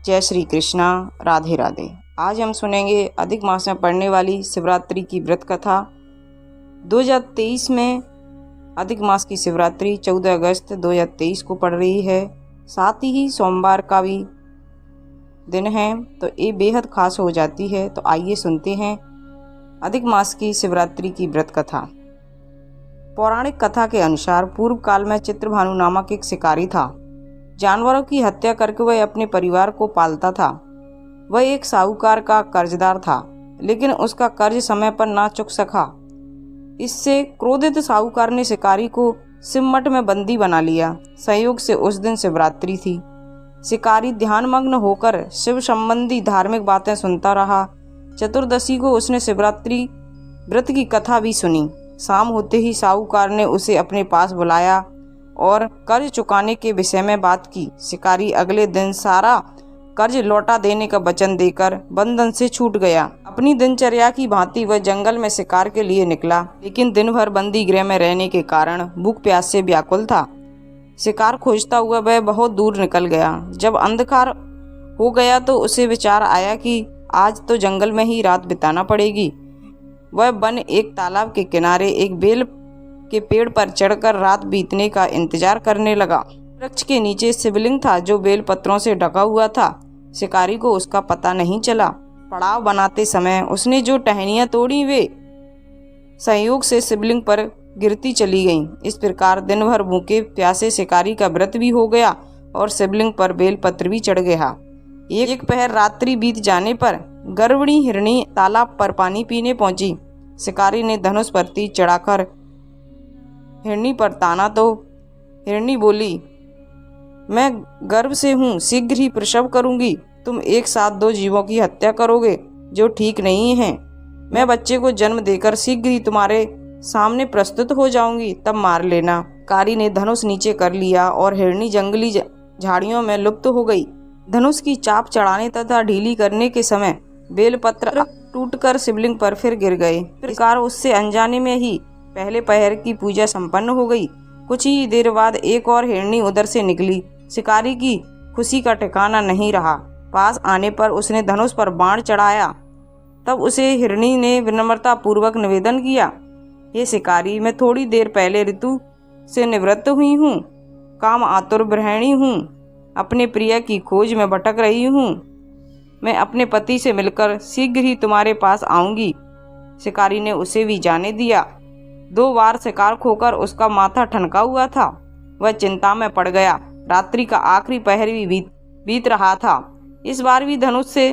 जय श्री कृष्णा। राधे राधे। आज हम सुनेंगे अधिक मास में पड़ने वाली शिवरात्रि की व्रत कथा। 2023 में अधिक मास की शिवरात्रि 14 अगस्त 2023 को पड़ रही है। साथ ही सोमवार का भी दिन है, तो ये बेहद खास हो जाती है। तो आइए सुनते हैं अधिक मास की शिवरात्रि की व्रत कथा। पौराणिक कथा के अनुसार पूर्व काल में चित्रभानु नामक एक शिकारी था। जानवरों की हत्या करके वह अपने परिवार को पालता था। वह एक साहूकार का कर्जदार था, लेकिन उसका कर्ज समय पर ना चुक सका। इससे क्रोधित साहूकार ने शिकारी को सिमट में बंदी बना लिया। संयोग से उस दिन शिवरात्रि थी। शिकारी ध्यानमग्न होकर शिव संबंधी धार्मिक बातें सुनता रहा। चतुर्दशी को उसने शिवरात्रि व्रत की कथा भी सुनी। शाम होते ही साहूकार ने उसे अपने पास बुलाया और कर्ज चुकाने के विषय में बात की। शिकारी अगले दिन सारा कर्ज लौटा देने का वचन देकर बंधन से छूट गया। अपनी दिनचर्या की भांति वह जंगल में शिकार के लिए निकला, लेकिन दिन भर बंदी गृह में रहने के कारण भूख प्यास से व्याकुल था। शिकार खोजता हुआ वह बहुत दूर निकल गया। जब अंधकार हो गया तो उसे विचार आया कि आज तो जंगल में ही रात बिताना पड़ेगी। वह वन एक तालाब के किनारे एक बेल के पेड़ पर चढ़कर रात बीतने का इंतजार करने लगा। वृक्ष के नीचे शिवलिंग था जो बेल पत्रों से ढका हुआ था। शिकारी को उसका पता नहीं चला। पड़ाव बनाते समय उसने जो टहनियां तोड़ी वे संयोग से शिवलिंग पर गिरती चली गईं। इस प्रकार दिन भर भूखे प्यासे शिकारी का व्रत भी हो गया और शिवलिंग पर बेल पत्र भी चढ़ गया। एक पहर रात्रि बीत जाने पर गर्भिणी हिरणी तालाब पर पानी पीने पहुंची। शिकारी ने धनुष पर तीर चढ़ाकर हिरणी पर ताना तो हिरणी बोली, मैं गर्भ से हूँ, शीघ्र ही प्रसव करूंगी। तुम एक साथ दो जीवों की हत्या करोगे जो ठीक नहीं है। मैं बच्चे को जन्म देकर शीघ्र ही तुम्हारे सामने प्रस्तुत हो जाऊंगी, तब मार लेना। कारी ने धनुष नीचे कर लिया और हिरणी जंगली झाड़ियों में लुप्त हो गई। धनुष की चाप चढ़ाने तथा ढीली करने के समय बेलपत्र टूटकर शिवलिंग पर फिर गिर गए। प्रकार उससे अनजाने में ही पहले पहर की पूजा संपन्न हो गई। कुछ ही देर बाद एक और हिरणी उधर से निकली। शिकारी की खुशी का ठिकाना नहीं रहा। पास आने पर उसने धनुष पर बाण चढ़ाया। तब उसे हिरणी ने विनम्रता पूर्वक निवेदन किया, ये शिकारी, मैं थोड़ी देर पहले ऋतु से निवृत्त हुई हूँ, काम आतुर गृहिणी हूँ, अपने प्रिय की खोज में भटक रही हूँ। मैं अपने पति से मिलकर शीघ्र ही तुम्हारे पास आऊंगी। शिकारी ने उसे भी जाने दिया। 2 बार शिकार खोकर उसका माथा ठनका हुआ था। वह चिंता में पड़ गया। रात्रि का आखिरी पहर भी बीत रहा था। इस बार भी धनुष से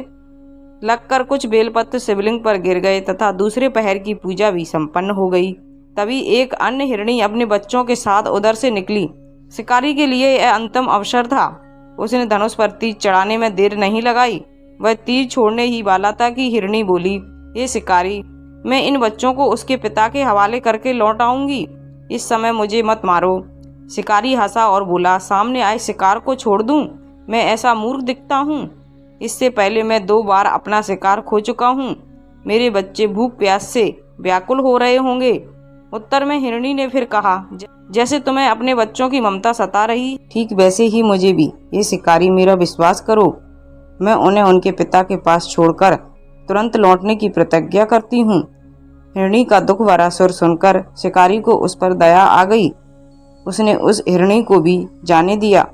लगकर कुछ बेलपत्र शिवलिंग पर गिर गए तथा दूसरे पहर की पूजा भी संपन्न हो गई। तभी एक अन्य हिरणी अपने बच्चों के साथ उधर से निकली। शिकारी के लिए यह अंतिम अवसर था। उसने धनुष पर तीर चढ़ाने में देर नहीं लगाई। वह तीर छोड़ने ही वाला था कि हिरणी बोली, ये शिकारी, मैं इन बच्चों को उसके पिता के हवाले करके लौट आऊंगी। इस समय मुझे मत मारो। शिकारी हंसा और बोला, सामने आए शिकार को छोड़ दूं? मैं ऐसा मूर्ख दिखता हूँ? इससे पहले मैं 2 बार अपना शिकार खो चुका हूँ। मेरे बच्चे भूख प्यास से व्याकुल हो रहे होंगे। उत्तर में हिरणी ने फिर कहा, जैसे तुम्हें अपने बच्चों की ममता सता रही, ठीक वैसे ही मुझे भी। ये शिकारी, मेरा विश्वास करो, मैं उन्हें उनके पिता के पास छोड़कर तुरंत लौटने की प्रतिज्ञा करती हूँ। हिरणी का दुख भरा सुर सुनकर शिकारी को उस पर दया आ गई। उसने उस हिरणी को भी जाने दिया।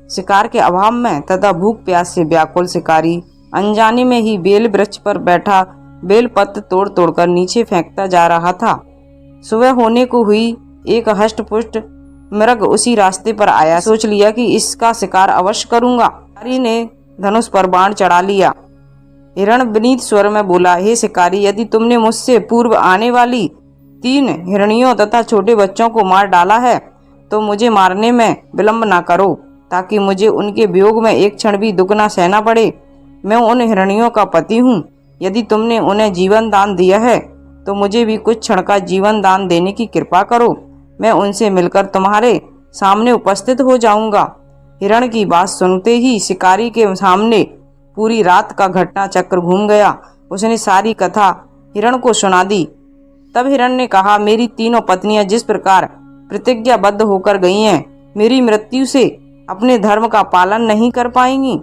शिकार के अभाव में तथा भूख प्यास से व्याकुल शिकारी अनजाने में ही बेल वृक्ष पर बैठा बेल पत्र तोड़ तोड़कर नीचे फेंकता जा रहा था। सुबह होने को हुई। एक हष्ट पुष्ट मृग उसी रास्ते पर आया। सोच लिया कि इसका शिकार अवश्य करूंगा। शिकारी ने धनुष पर बाण चढ़ा लिया। हिरण विनीत स्वर में बोला, हे शिकारी, यदि तुमने मुझसे पूर्व आने वाली 3 हिरणियों तथा छोटे बच्चों को मार डाला है तो मुझे मारने में विलंब ना करो, ताकि मुझे उनके वियोग में एक क्षण भी दुख न सहना पड़े। मैं उन हिरणियों का पति हूँ। यदि तुमने उन्हें जीवन दान दिया है तो मुझे भी कुछ क्षण का जीवन दान देने की कृपा करो। मैं उनसे मिलकर तुम्हारे सामने उपस्थित हो जाऊंगा। हिरण की बात सुनते ही शिकारी के सामने पूरी रात का घटना चक्र घूम गया। उसने सारी कथा हिरण को सुना दी। तब हिरण ने कहा, मेरी तीनों पत्नियां जिस प्रकार प्रतिज्ञाबद्ध होकर गई हैं, मेरी मृत्यु से अपने धर्म का पालन नहीं कर पाएंगी।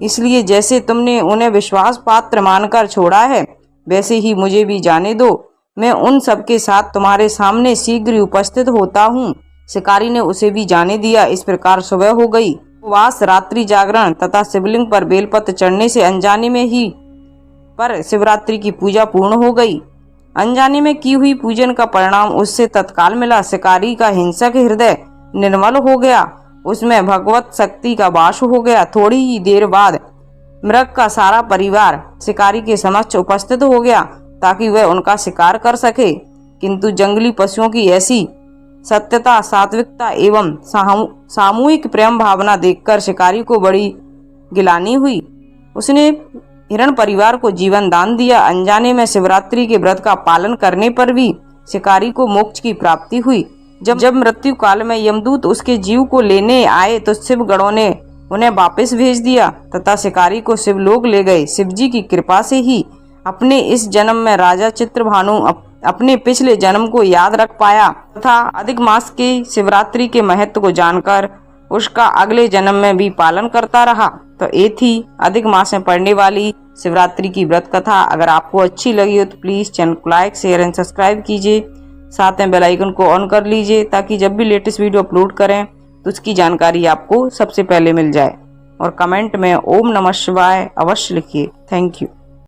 इसलिए जैसे तुमने उन्हें विश्वास पात्र मानकर छोड़ा है, वैसे ही मुझे भी जाने दो। मैं उन सबके साथ तुम्हारे सामने शीघ्र ही उपस्थित होता हूँ। शिकारी ने उसे भी जाने दिया। इस प्रकार सुबह हो गई। उपवास, रात्रि जागरण तथा शिवलिंग पर बेलपत्र चढ़ने से अनजाने में ही पर शिवरात्रि की पूजा पूर्ण हो गई। अनजाने में की हुई पूजन का परिणाम उससे तत्काल मिला। शिकारी का हिंसक हृदय निर्मल हो गया, उसमें भगवत शक्ति का वास हो गया। थोड़ी ही देर बाद मृग का सारा परिवार शिकारी के समक्ष उपस्थित हो गया ताकि वह उनका शिकार कर सके, किंतु जंगली पशुओं की ऐसी सत्यता, सात्विकता एवं सामूहिक प्रेम भावना देखकर शिकारी को बड़ी गिलानी हुई। उसने हिरण परिवार को जीवन दान दिया। अनजाने में शिवरात्रि के व्रत का पालन करने पर भी शिकारी को मोक्ष की प्राप्ति हुई। जब मृत्यु काल में यमदूत उसके जीव को लेने आए तो शिव गणों ने उन्हें वापस भेज दिया तथा शिकारी को शिवलोक ले गए। शिवजी की कृपा से ही अपने इस जन्म में राजा चित्रभानु अपने पिछले जन्म को याद रख पाया तथा अधिक मास के शिवरात्रि के महत्व को जानकर उसका अगले जन्म में भी पालन करता रहा। तो ये थी अधिक मास में पड़ने वाली शिवरात्रि की व्रत कथा। अगर आपको अच्छी लगी हो तो प्लीज़ चैनल को लाइक, शेयर एंड सब्सक्राइब कीजिए। साथ में बेल आइकन को ऑन कर लीजिए ताकि जब भी लेटेस्ट वीडियो अपलोड करें तो उसकी जानकारी आपको सबसे पहले मिल जाए। और कमेंट में ओम नमः शिवाय अवश्य लिखिए। Thank you.